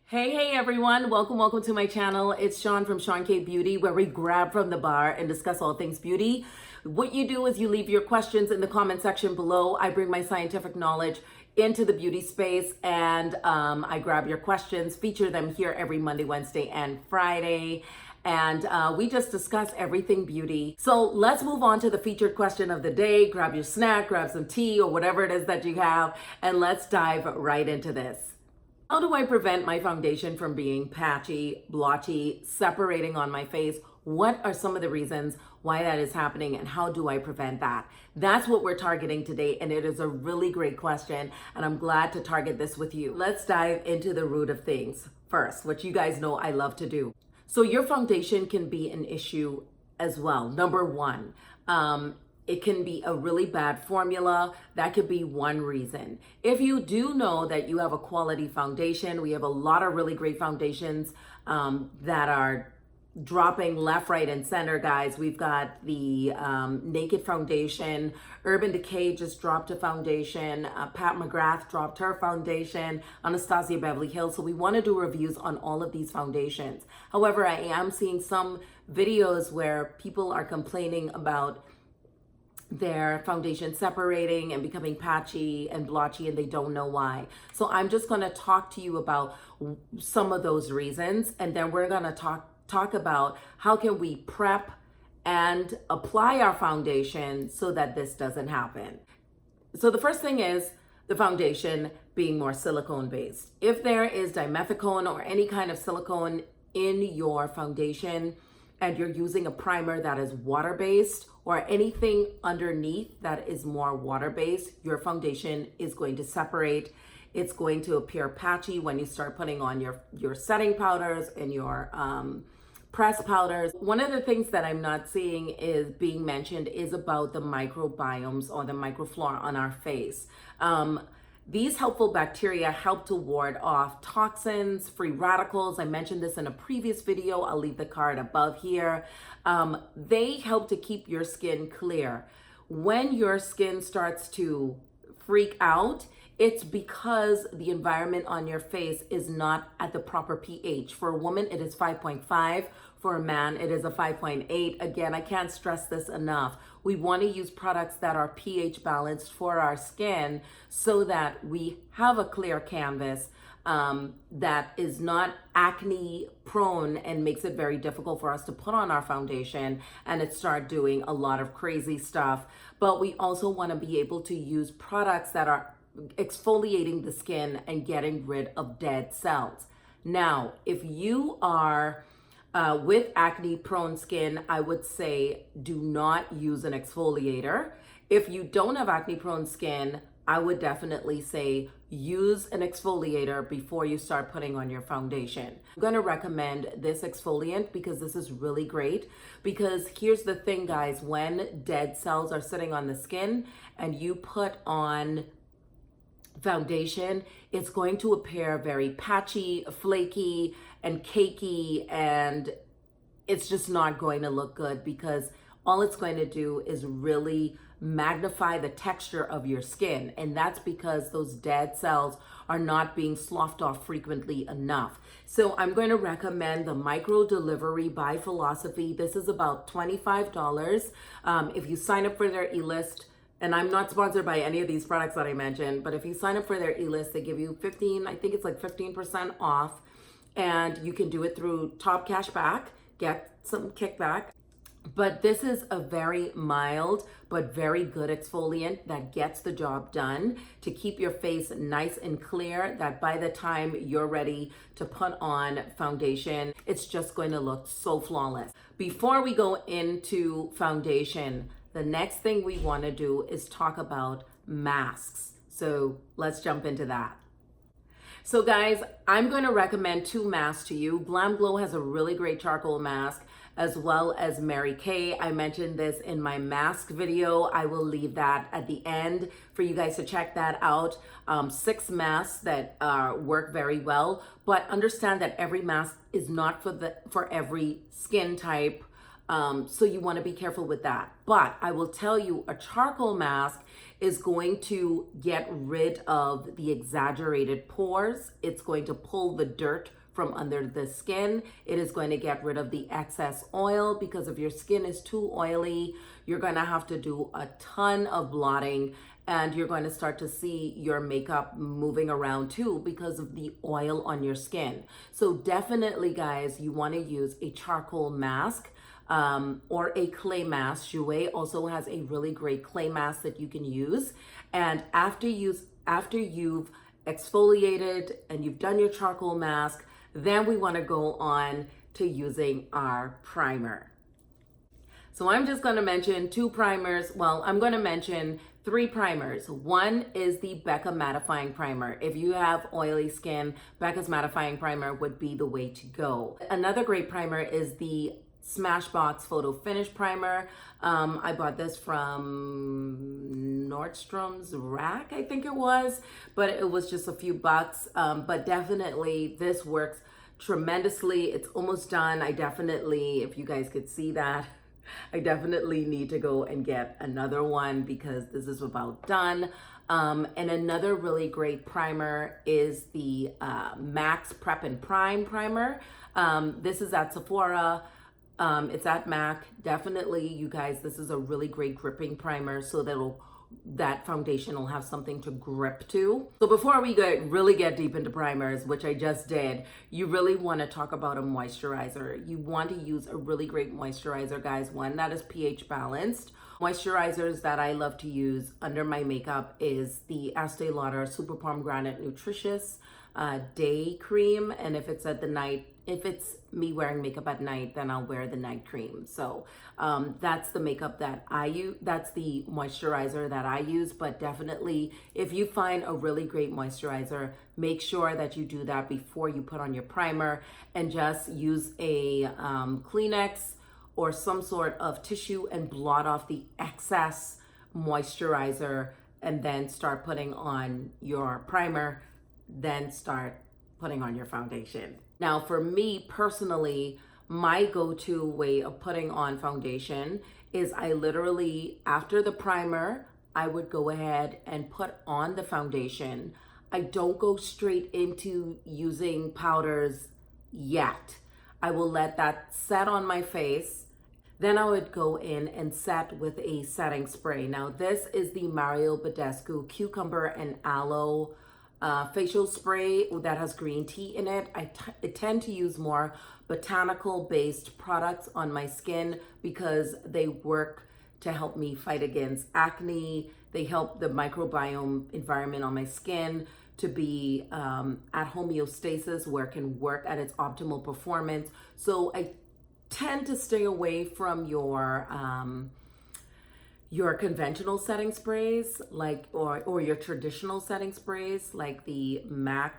Hey everyone, welcome to my channel. It's Sean from Sean K Beauty, where we grab from the bar and discuss all things beauty. What you do is you leave your questions in the comment section below. I bring my scientific knowledge into the beauty space, and I grab your questions, feature them here every Monday, Wednesday, and Friday. And we just discuss everything beauty. So let's move on to the featured question of the day. Grab your snack, grab some tea or whatever it is that you have, and let's dive right into this. How do I prevent my foundation from being patchy, blotchy, separating on my face? What are some of the reasons why that is happening, and how do I prevent that? That's what we're targeting today, and it is a really great question, and I'm glad to target this with you. Let's dive into the root of things first, which you guys know I love to do. So your foundation can be an issue as well. Number one, it can be a really bad formula. That could be one reason. If you do know that you have a quality foundation, we have a lot of really great foundations that are dropping left, right, and center, guys. We've got the Naked Foundation. Urban Decay just dropped a foundation. Pat McGrath dropped her foundation. Anastasia Beverly Hills. So we want to do reviews on all of these foundations. However, I am seeing some videos where people are complaining about their foundation separating and becoming patchy and blotchy, and they don't know why. So I'm just going to talk to you about some of those reasons, and then we're going to talk about how can we prep and apply our foundation so that this doesn't happen. So the first thing is the foundation being more silicone based. If there is dimethicone or any kind of silicone in your foundation, and you're using a primer that is water-based or anything underneath that is more water-based, your foundation is going to separate. It's going to appear patchy when you start putting on your setting powders and your press powders. One of the things that I'm not seeing is being mentioned is about the microbiomes or the microflora on our face. These helpful bacteria help to ward off toxins, free radicals. I mentioned this in a previous video. I'll leave the card above here. They help to keep your skin clear. When your skin starts to freak out, it's because the environment on your face is not at the proper pH. For a woman, it is 5.5. For a man, it is a 5.8. Again, I can't stress this enough. We want to use products that are pH balanced for our skin so that we have a clear canvas that is not acne prone and makes it very difficult for us to put on our foundation and it start doing a lot of crazy stuff. But we also want to be able to use products that are exfoliating the skin and getting rid of dead cells. Now, if you are with acne prone skin, I would say do not use an exfoliator. If you don't have acne prone skin, I would definitely say use an exfoliator before you start putting on your foundation. I'm going to recommend this exfoliant because this is really great. Because here's the thing, guys, when dead cells are sitting on the skin and you put on foundation, it's going to appear very patchy, flaky, and cakey, and it's just not going to look good because all it's going to do is really magnify the texture of your skin, and that's because those dead cells are not being sloughed off frequently enough. So I'm going to recommend the Micro Delivery by Philosophy. This is about $25. If you sign up for their e-list, and I'm not sponsored by any of these products that I mentioned, but if you sign up for their e-list, they give you 15% off, and you can do it through Top Cashback, get some kickback. But this is a very mild but very good exfoliant that gets the job done to keep your face nice and clear, that by the time you're ready to put on foundation, it's just going to look so flawless. Before we go into foundation, the next thing we want to do is talk about masks. So let's jump into that. So guys, I'm going to recommend two masks to you. Glam Glow has a really great charcoal mask, as well as Mary Kay. I mentioned this in my mask video. I will leave that at the end for you guys to check that out. 6 masks that work very well, but understand that every mask is not for every skin type. So you want to be careful with that. But I will tell you, a charcoal mask is going to get rid of the exaggerated pores. It's going to pull the dirt from under the skin. It is going to get rid of the excess oil, because if your skin is too oily, you're going to have to do a ton of blotting, and you're going to start to see your makeup moving around too because of the oil on your skin. So definitely, guys, you want to use a charcoal mask or a clay mask. Jouer also has a really great clay mask that you can use. And after you've exfoliated and you've done your charcoal mask, then we want to go on to using our primer. So I'm just going to mention two primers. Well, I'm going to mention three primers. One is the Becca Mattifying Primer. If you have oily skin, Becca's Mattifying Primer would be the way to go. Another great primer is the Smashbox Photo Finish Primer. I bought this from Nordstrom's Rack, I think it was, but it was just a few bucks. But definitely this works tremendously. It's almost done. I definitely, if you guys could see that, I definitely need to go and get another one because this is about done. And another really great primer is the Max Prep and Prime Primer. This is at Sephora. It's at MAC. Definitely, you guys, this is a really great gripping primer, so that foundation will have something to grip to. So before we really get deep into primers, which I just did, you really want to talk about a moisturizer. You want to use a really great moisturizer, guys, one that is pH balanced. Moisturizers that I love to use under my makeup is the Estee Lauder Super Pomegranate Nutritious Day Cream, and if it's me wearing makeup at night, then I'll wear the night cream. So that's the makeup that I use. That's the moisturizer that I use. But definitely, if you find a really great moisturizer, make sure that you do that before you put on your primer, and just use a Kleenex or some sort of tissue and blot off the excess moisturizer, and then start putting on your primer, then start putting on your foundation. Now, for me personally, my go-to way of putting on foundation is I literally, after the primer, I would go ahead and put on the foundation. I don't go straight into using powders yet. I will let that set on my face. Then I would go in and set with a setting spray. Now, this is the Mario Badescu Cucumber and Aloe facial spray that has green tea in it. I tend to use more botanical based products on my skin because they work to help me fight against acne. They help the microbiome environment on my skin to be at homeostasis, where it can work at its optimal performance. So I tend to stay away from your conventional setting sprays, like or your traditional setting sprays, like the MAC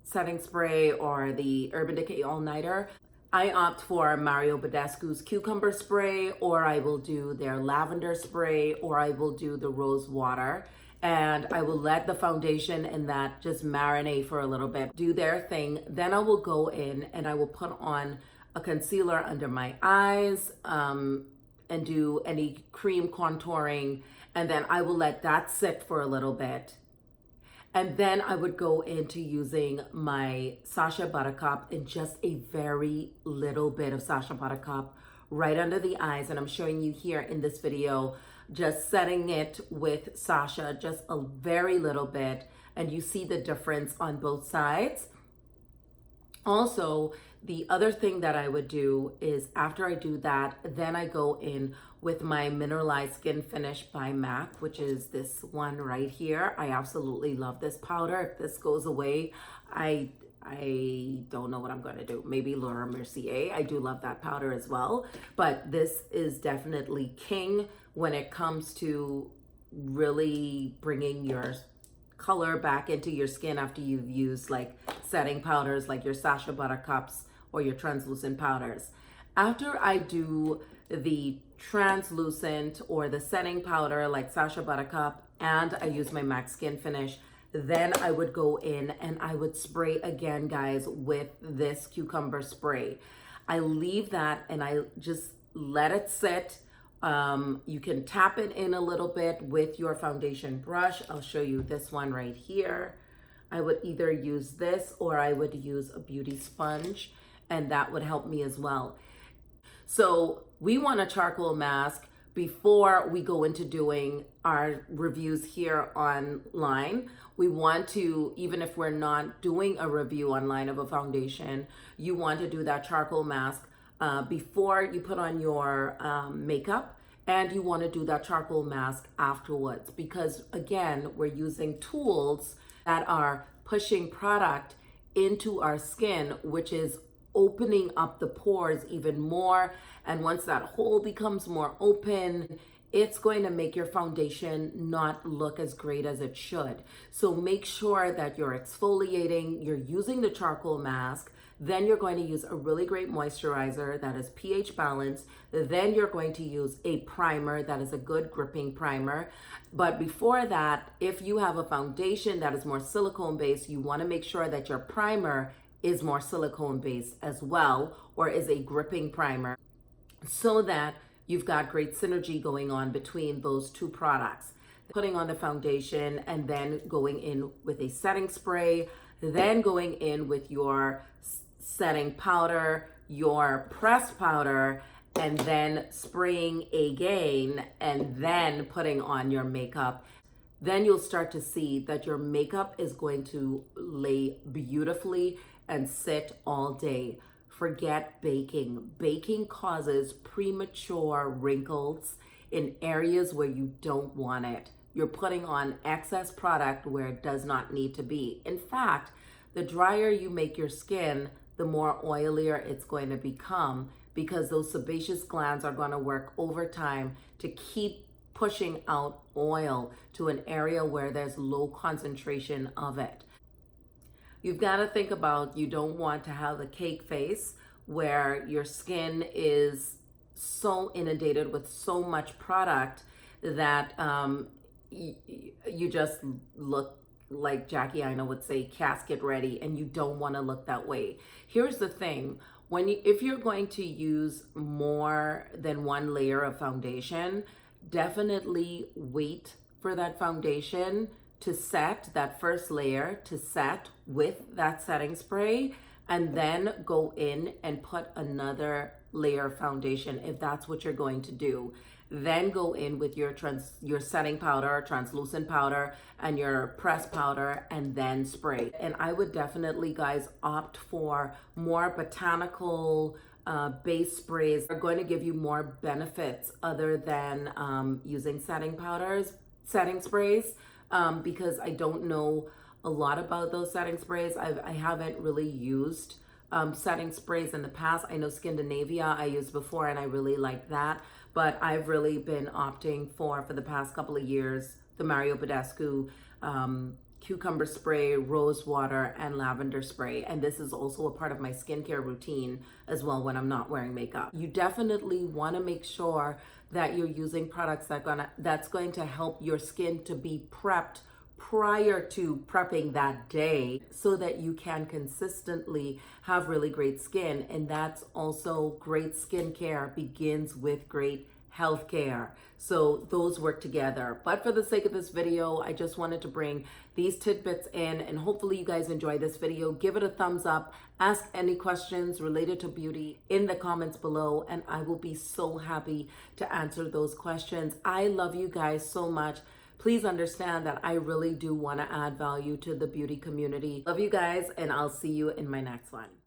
setting spray or the Urban Decay All Nighter. I opt for Mario Badescu's cucumber spray, or I will do their lavender spray, or I will do the rose water. And I will let the foundation and that just marinate for a little bit, do their thing. Then I will go in and I will put on a concealer under my eyes, and do any cream contouring, and then I will let that sit for a little bit. And then I would go into using my Sacha Buttercup, and just a very little bit of Sacha Buttercup right under the eyes. And I'm showing you here in this video, just setting it with Sacha, just a very little bit. And you see the difference on both sides. Also, the other thing that I would do is after I do that, then I go in with my Mineralized Skin Finish by MAC, which is this one right here. I absolutely love this powder. If this goes away, I don't know what I'm going to do. Maybe Laura Mercier. I do love that powder as well. But this is definitely king when it comes to really bringing your color back into your skin after you've used like setting powders like your Sacha Buttercups or your translucent powders. After I do the translucent or the setting powder like Sacha Buttercup and I use my MAC Skin Finish, then I would go in and I would spray again, guys, with this cucumber spray. I leave that and I just let it sit. You can tap it in a little bit with your foundation brush. I'll show you this one right here. I would either use this or I would use a beauty sponge, and that would help me as well. So we want a charcoal mask before we go into doing our reviews here online. We want to, even if we're not doing a review online of a foundation, you want to do that charcoal mask before you put on your makeup, and you want to do that charcoal mask afterwards, because again, we're using tools that are pushing product into our skin, which is opening up the pores even more. And once that hole becomes more open, it's going to make your foundation not look as great as it should. So make sure that you're exfoliating, you're using the charcoal mask, then you're going to use a really great moisturizer that is pH balanced. Then you're going to use a primer that is a good gripping primer. But before that, if you have a foundation that is more silicone based, you want to make sure that your primer is more silicone based as well, or is a gripping primer, so that you've got great synergy going on between those two products. Putting on the foundation and then going in with a setting spray, then going in with your setting powder, your pressed powder, and then spraying again, and then putting on your makeup. Then you'll start to see that your makeup is going to lay beautifully and sit all day. Forget baking. Baking causes premature wrinkles in areas where you don't want it. You're putting on excess product where it does not need to be. In fact, the drier you make your skin, the more oilier it's going to become, because those sebaceous glands are going to work overtime to keep pushing out oil to an area where there's low concentration of it. You've got to think about, you don't want to have a cake face where your skin is so inundated with so much product that you just look like Jackie Aina would say, casket ready, and you don't want to look that way. Here's the thing. If you're going to use more than one layer of foundation, definitely wait for that foundation to set, that first layer to set with that setting spray, and then go in and put another layer of foundation if that's what you're going to do. Then go in with your setting powder, translucent powder, and your pressed powder, and then spray. And I would definitely, guys, opt for more botanical base sprays. Are going to give you more benefits other than using setting sprays, because I don't know a lot about those setting sprays. I haven't really used setting sprays in the past. I know Scandinavia I used before, and I really liked that. But I've really been opting for the past couple of years, the Mario Badescu cucumber spray, rose water, and lavender spray. And this is also a part of my skincare routine as well when I'm not wearing makeup. You definitely want to make sure that you're using products that's going to help your skin to be prepped prior to prepping that day, so that you can consistently have really great skin. And that's also, great skincare begins with great healthcare. So those work together. But for the sake of this video, I just wanted to bring these tidbits in, and hopefully you guys enjoy this video. Give it a thumbs up. Ask any questions related to beauty in the comments below, and I will be so happy to answer those questions. I love you guys so much. Please understand that I really do want to add value to the beauty community. Love you guys, and I'll see you in my next one.